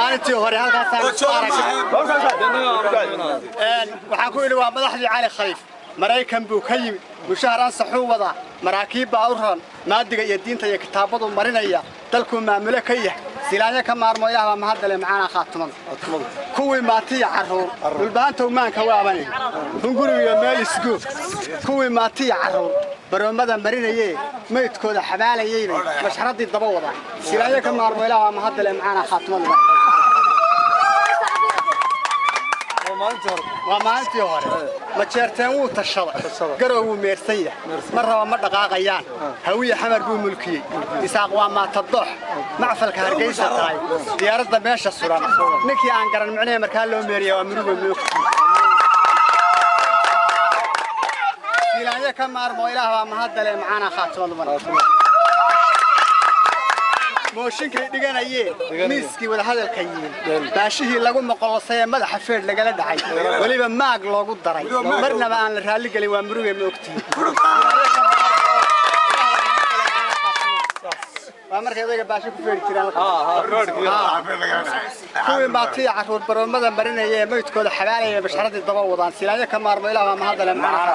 maalintii hore halkaasaan waxaan ku idhi waa madaxdii cali khaliif maraykan buu ka yimid mushaharaan saxuu wada maraakiib baa u raran maadiga iyo diinta iyo kitaabadu marinaya dalku maamule ka yahay silaanya ka maarmo ilaah ma hadale macana khaatumada kuwii maatiya caruur dhulbaanta umaanka waabanay hunguriga meel isku kuwii maatiya caruur baroomada marinayay meydkooda xabaalayay mashxaradii daba wada silaanya ka maarmo ilaah ma hadale macana khaatumada ومانتي هوري ما جرتين وو تشدا غرو ميرسن يح مره ما دقاقيان هويه حمر بو ملكي اساق waa ma tadox macfalka hargeysa tahay diyaaradda meesha suran ninkii aan garan macnaa markaa loo meeriyo waa murugo miyuu ilaaya ka maarmo ilaah ma hadale macana khaatimad mar موشينكي دغانايeen miiskii wada hadalka yiin baashihii lagu maqolsay madaxa feed lagala dhacay waliba maag loogu daray marnaba aan la raali galin waa muruge ma ogtii waa markay adiga baashi ku feeri jiraan kuwii maatiya caruur baroomada marinayay meydkooda xabaalaya basharadii daba wadaan silaanya ka maarmo ilaah ma hadale macna